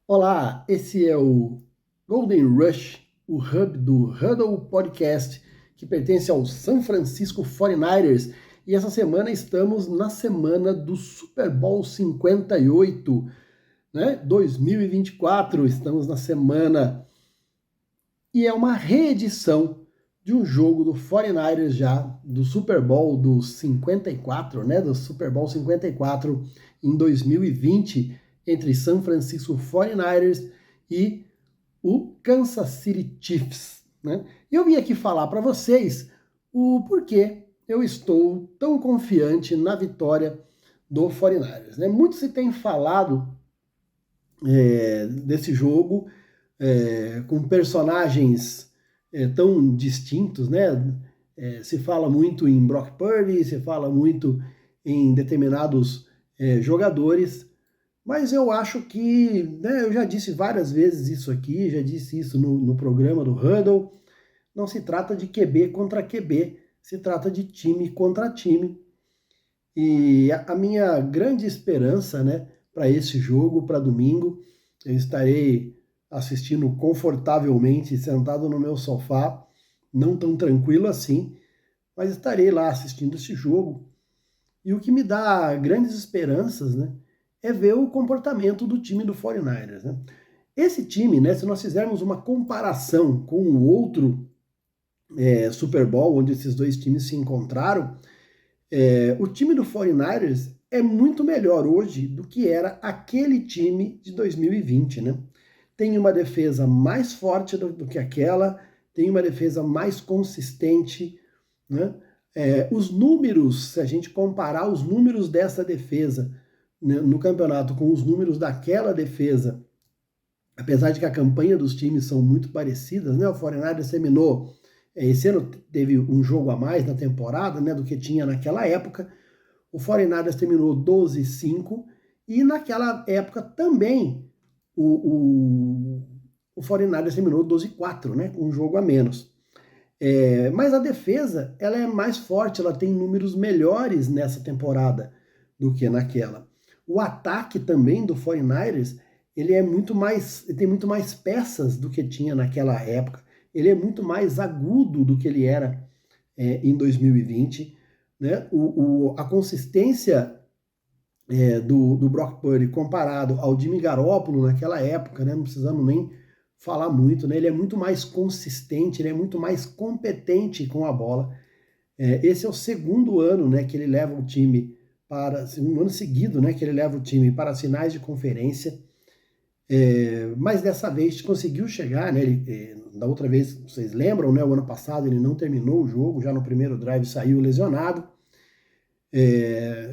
Olá, esse é o Golden Rush, o hub do Huddle Podcast, que pertence ao San Francisco 49ers. E essa semana estamos na semana do Super Bowl 58, né? 2024. Estamos na semana e é uma reedição de um jogo do 49ers já, do Super Bowl do 54, né? Do Super Bowl 54 em 2020, entre San Francisco 49ers e o Kansas City Chiefs, né? E eu vim aqui falar para vocês o porquê eu estou tão confiante na vitória do 49ers, né? Muito se tem falado desse jogo com personagens tão distintos, né? Se fala muito em Brock Purdy, se fala muito em determinados jogadores, mas eu acho que, né, eu já disse várias vezes isso aqui, já disse isso no programa do Huddle, não se trata de QB contra QB, se trata de time contra time. E a minha grande esperança, né, para esse jogo, para domingo, eu estarei assistindo confortavelmente, sentado no meu sofá, não tão tranquilo assim, mas estarei lá assistindo esse jogo. E o que me dá grandes esperanças, né, é ver o comportamento do time do 49ers, né? Esse time, né, se nós fizermos uma comparação com o outro Super Bowl, onde esses dois times se encontraram, o time do 49ers é muito melhor hoje do que era aquele time de 2020, né? Tem uma defesa mais forte do que aquela, tem uma defesa mais consistente, né? Os números, se a gente comparar os números dessa defesa, né, no campeonato com os números daquela defesa, apesar de que a campanha dos times são muito parecidas, né? O 49ers terminou, esse ano teve um jogo a mais na temporada, né, do que tinha naquela época. O 49ers terminou 12-5 e naquela época também o 49ers terminou 12-4, né, com um jogo a menos. Mas a defesa ela é mais forte, ela tem números melhores nessa temporada do que naquela. O ataque também do 49ers, ele tem muito mais peças do que tinha naquela época. Ele é muito mais agudo do que ele era em 2020. Né? A consistência do Brock Purdy comparado ao Jimmy Garoppolo naquela época, né? Não precisamos nem falar muito, né? Ele é muito mais consistente, ele é muito mais competente com a bola. Esse é o segundo ano, né, que ele leva o time para, um ano seguido, né, que ele leva o time para as finais de conferência. Mas dessa vez conseguiu chegar, né? Da outra vez, vocês lembram, né? O ano passado ele não terminou o jogo, já no primeiro drive saiu lesionado.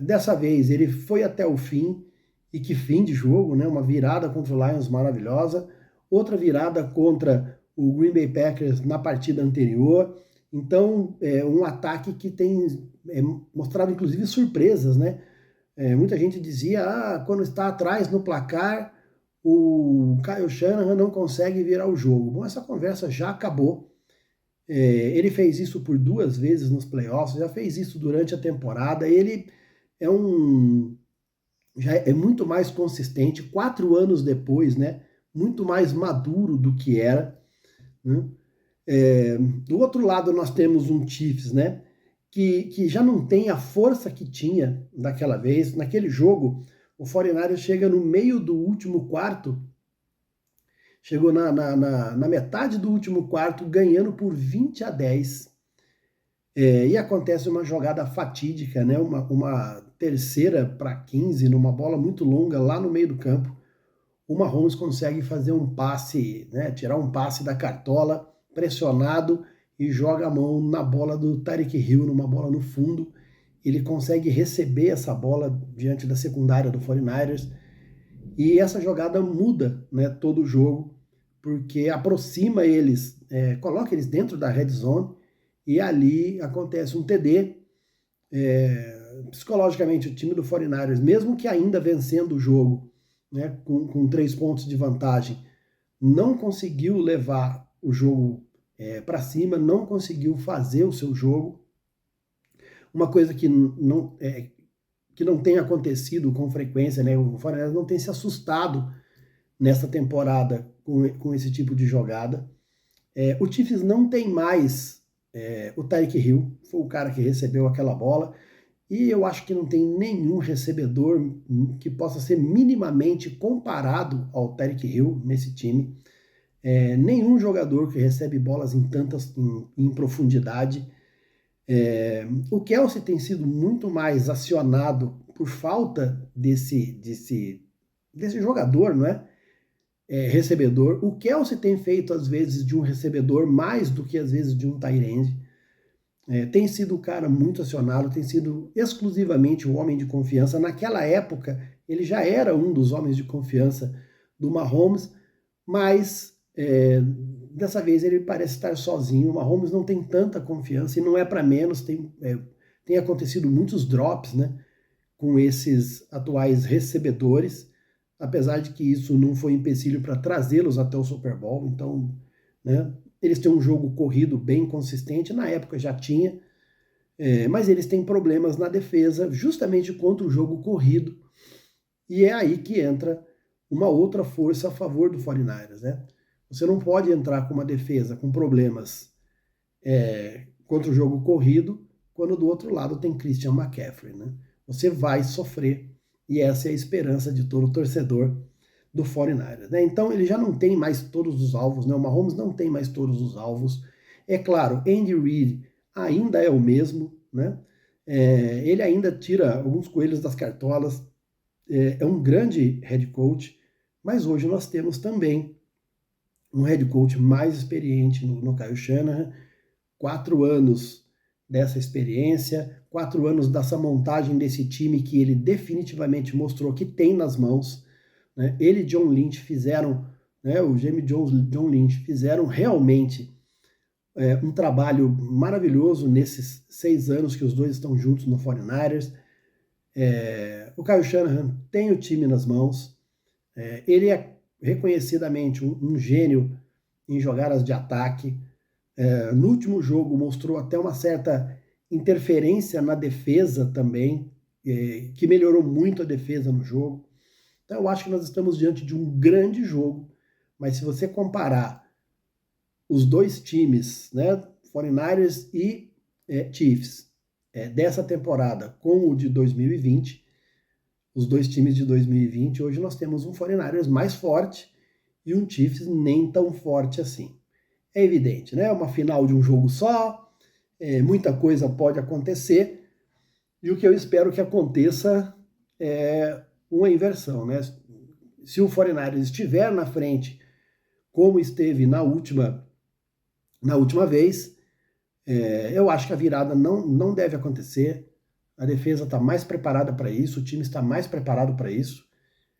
Dessa vez ele foi até o fim, e que fim de jogo, né? Uma virada contra o Lions maravilhosa, outra virada contra o Green Bay Packers na partida anterior. Então, um ataque que tem mostrado inclusive surpresas, né? Muita gente dizia, quando está atrás no placar, o Kyle Shanahan não consegue virar o jogo. Bom, essa conversa já acabou. Ele fez isso por duas vezes nos playoffs, já fez isso durante a temporada. Ele é já é muito mais consistente, 4 anos depois, né? Muito mais maduro do que era. Né? Do outro lado, nós temos um Chiefs, né? Que já não tem a força que tinha daquela vez. Naquele jogo, o 49ers chega no meio do último quarto, chegou na metade do último quarto, ganhando por 20-10. E acontece uma jogada fatídica, né? Uma terceira para 15, numa bola muito longa lá no meio do campo. O Mahomes consegue fazer um passe, né? Tirar um passe da cartola, pressionado, e joga a mão na bola do Tyreek Hill, numa bola no fundo. Ele consegue receber essa bola diante da secundária do 49ers. E essa jogada muda, né, todo o jogo, porque aproxima eles, coloca eles dentro da red zone, e ali acontece um TD. Psicologicamente, o time do 49ers, mesmo que ainda vencendo o jogo, né, com 3 pontos de vantagem, não conseguiu levar o jogo para cima, não conseguiu fazer o seu jogo. Uma coisa que não tem acontecido com frequência, né? O 49ers não tem se assustado, nessa temporada com esse tipo de jogada. O Chiefs não tem mais o Tyreek Hill, foi o cara que recebeu aquela bola, e eu acho que não tem nenhum recebedor que possa ser minimamente comparado ao Tyreek Hill nesse time. Nenhum jogador que recebe bolas em profundidade. O Kelce tem sido muito mais acionado por falta desse jogador, não é? Recebedor. O Kelce tem feito, às vezes, de um recebedor mais do que, às vezes, de um tight end. Tem sido um cara muito acionado, tem sido exclusivamente o homem de confiança. Naquela época, ele já era um dos homens de confiança do Mahomes, mas dessa vez ele parece estar sozinho. O Mahomes não tem tanta confiança e não é para menos. Tem acontecido muitos drops, né, com esses atuais recebedores, apesar de que isso não foi empecilho para trazê-los até o Super Bowl. Então, né, eles têm um jogo corrido bem consistente, na época já tinha, mas eles têm problemas na defesa justamente contra o jogo corrido, e é aí que entra uma outra força a favor do 49ers, né? Você não pode entrar com uma defesa com problemas contra o jogo corrido, quando do outro lado tem Christian McCaffrey, né? Você vai sofrer, e essa é a esperança de todo torcedor do 49ers, né? Então ele já não tem mais todos os alvos, né? O Mahomes não tem mais todos os alvos. É claro, Andy Reid ainda é o mesmo, né? Ele ainda tira alguns coelhos das cartolas, é um grande head coach, mas hoje nós temos também um head coach mais experiente no Kyle Shanahan, 4 anos dessa experiência, 4 anos dessa montagem desse time que ele definitivamente mostrou que tem nas mãos, né? Ele e John Lynch fizeram, né, o Jamie Jones e John Lynch fizeram realmente um trabalho maravilhoso nesses 6 anos que os dois estão juntos no 49ers. O Kyle Shanahan tem o time nas mãos, ele é reconhecidamente um gênio em jogadas de ataque. No último jogo mostrou até uma certa interferência na defesa também, que melhorou muito a defesa no jogo. Então eu acho que nós estamos diante de um grande jogo, mas se você comparar os dois times, né, 49ers e Chiefs, dessa temporada com o de 2020, os dois times de 2020, hoje nós temos um 49ers mais forte e um Chiefs nem tão forte assim. É evidente, né? Uma final de um jogo só, muita coisa pode acontecer, e o que eu espero que aconteça é uma inversão, né? Se o 49ers estiver na frente, como esteve na última vez, eu acho que a virada não deve acontecer. A defesa está mais preparada para isso, o time está mais preparado para isso.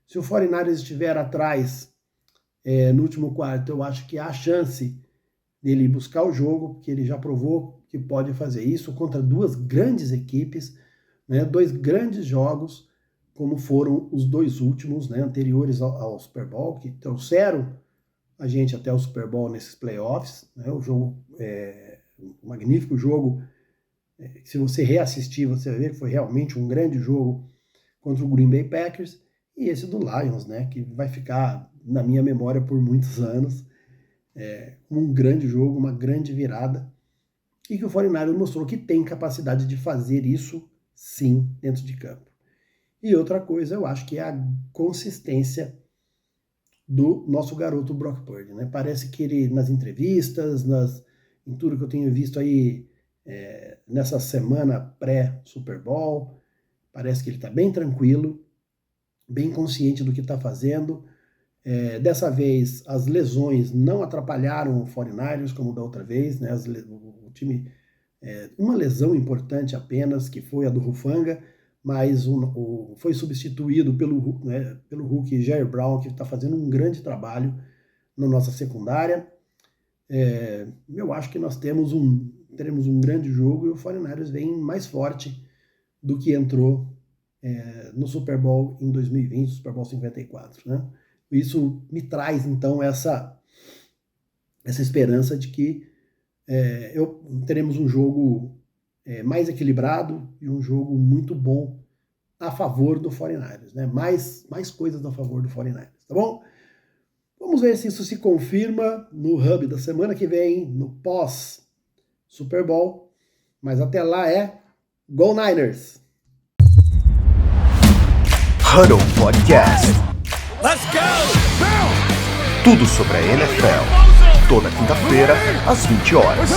Se o 49ers estiver atrás no último quarto, eu acho que há chance dele buscar o jogo, porque ele já provou que pode fazer isso contra duas grandes equipes, né, 2 grandes jogos, como foram os 2 últimos, né, anteriores ao Super Bowl, que trouxeram a gente até o Super Bowl nesses playoffs, né, o jogo, um magnífico jogo, se você reassistir, você vai ver que foi realmente um grande jogo contra o Green Bay Packers, e esse do Lions, né, que vai ficar na minha memória por muitos anos, um grande jogo, uma grande virada, e que o 49ers mostrou que tem capacidade de fazer isso, sim, dentro de campo. E outra coisa, eu acho que é a consistência do nosso garoto Brock Purdy, né? Parece que ele, nas entrevistas, em tudo que eu tenho visto aí nessa semana pré-Super Bowl, parece que ele está bem tranquilo, bem consciente do que está fazendo. Dessa vez, as lesões não atrapalharam o 49ers como da outra vez, né? O time, uma lesão importante apenas, que foi a do Hufanga, mas foi substituído pelo Hulk Jerry Brown, que está fazendo um grande trabalho na nossa secundária. Eu acho que nós teremos um grande jogo e o 49ers vem mais forte do que entrou no Super Bowl em 2020, Super Bowl 54, né? Isso me traz, então, essa esperança de que teremos um jogo mais equilibrado e um jogo muito bom a favor do 49ers, né? Mais coisas a favor do 49ers, tá bom? ver se isso se confirma no Hub da semana que vem, no pós-Super Bowl. Mas até lá Go Niners! Huddle Podcast. Let's go! Tudo sobre a NFL. Toda quinta-feira, às 20 horas.